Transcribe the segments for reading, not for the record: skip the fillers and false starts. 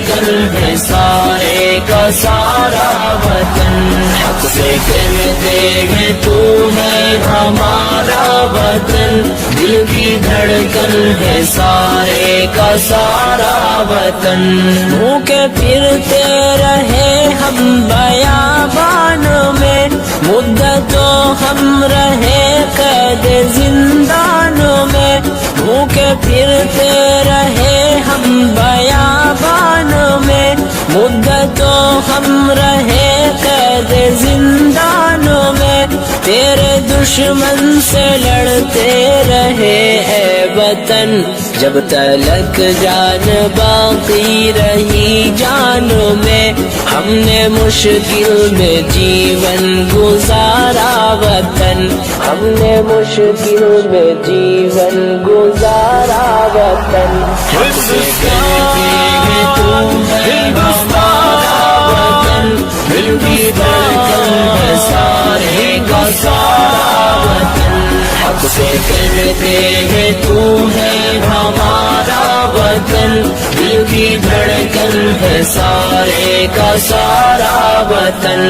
دھڑکن ہے سارے کا سارا وطن، حق سے کہتے ہیں تو ہے ہمارا وطن، دل کی دھڑکن ہے سارے کا سارا وطن۔ بھوکے پھرتے رہے ہم بیابان میں، مدتوں ہم رہے قید زندان میں، بھوکے پھرتے رہے ہم بیابان میں، مدتوں ہم رہے قید زندان میں، تیرے دشمن سے لڑتے رہے اے وطن، جب تلک جان باقی رہی جان میں، ہم نے مشکل میں جیون گزارا وطن، ہم نے مشکل میں جیون گزارا وطن، حق سے کہتے ہیں تو ہے ہمارا وطن، دل کی دھڑکن ہے سارے کا سارا وطن، حق سے کہتے ہیں تو ہے ہمارا وطن، دل کی دھڑکن ہے سارے کا سارا وطن۔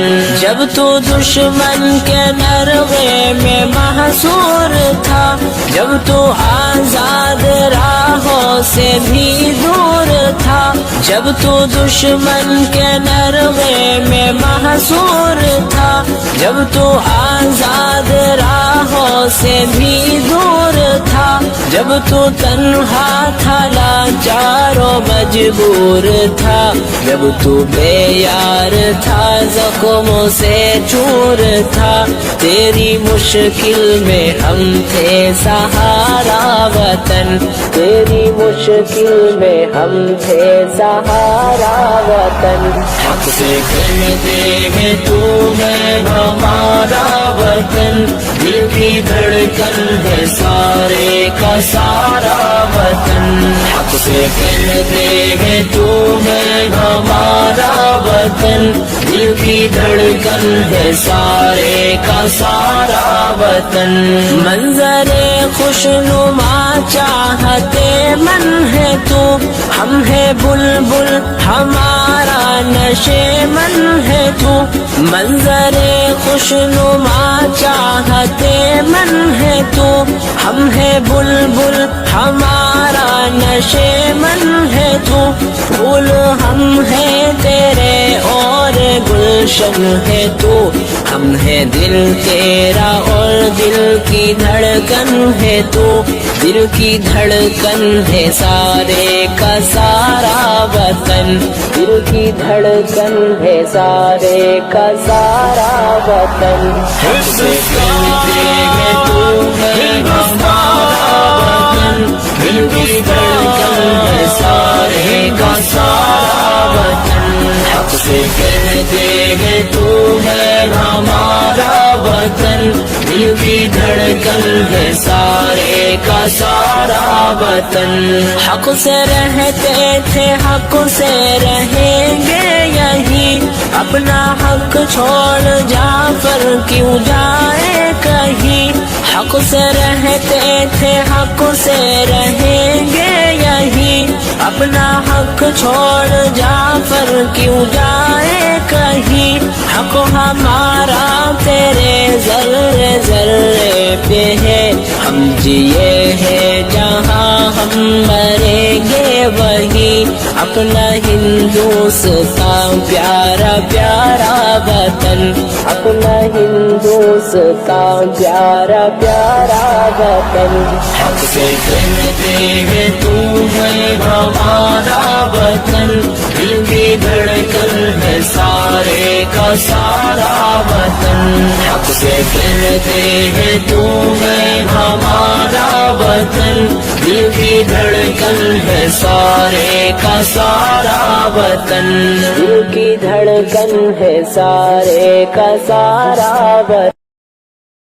جب تو دشمن کے نرغے میں محصور تھا، جب تو آزاد راہوں سے بھی دور تھا، جب تو دشمن کے نرغے میں محصور تھا، جب تو آزاد راہوں سے بھی دور تھا، جب تو تنہا تھا لاچار و مجبور تھا، جب تو بے یار تھا زخموں سے چور تھا، تیری مشکل میں ہم تھے سہارا وطن، تیری مشکل میں ہم تھے سہارا وطن، حق سے کہتے ہیں تو ہے ہمارا وطن، دل کی دھڑکن ہے سارے کا سارا وطن، حق سے کہتے ہیں تو ہے ہمارا وطن، دل کی دھڑکن ہے سارے کا سارا وطن۔ منظر خوشنما چاہتے من ہے تو، ہم ہے بلبل ہمارا نشے من ہے تو، منظر خوشنما چاہتے من ہے تو، ہم ہے بلبل ہمارا نشے من ہے تو، پھول ہم ہے تیرے اور گلشن ہے تو، ہم ہے دل تیرا اور دل کی دھڑکن ہے تو، دل کی دھڑکن ہے سارے کا سارا وطن، دل کی دھڑکن ہے سارے کا سارا وطن، حق سے کہتے ہیں تو ہے ہمارا وطن، دل کی دھڑکن ہے سارے کا سارا وطن، حق سے کہتے ہیں تو ہے ہمارا وطن، دل کی دھڑکن ہے سارے کا سارا وطن، حق سے رہتے تھے حق سے رہیں گے یہی، اپنا حق چھوڑ جعفر کیوں جائے کہیں، حق سے رہتے تھے حق سے رہیں گے یہی، اپنا حق چھوڑ جعفر کیوں جائے کہیں، حق ہمارا تیرے ذرے ذرے پہ ہے، ہم جیے ہیں جہاں ہم مریں گے وہیں، اپنا ہندوستان پیارا پیارا وطن، اپنا ہندوستان پیارا پیارا وطن، حق سے کہتے ہیں تو ہے ہمارا وطن، دل کی دھڑکن ہے سارے کا سارا وطن، حق سے کہتے ہیں تو ہے ہمارا وطن، دل کی دھڑکن ہے سارے کا سارا وطن، دل کی دھڑکن ہے سارے کا سارا وطن۔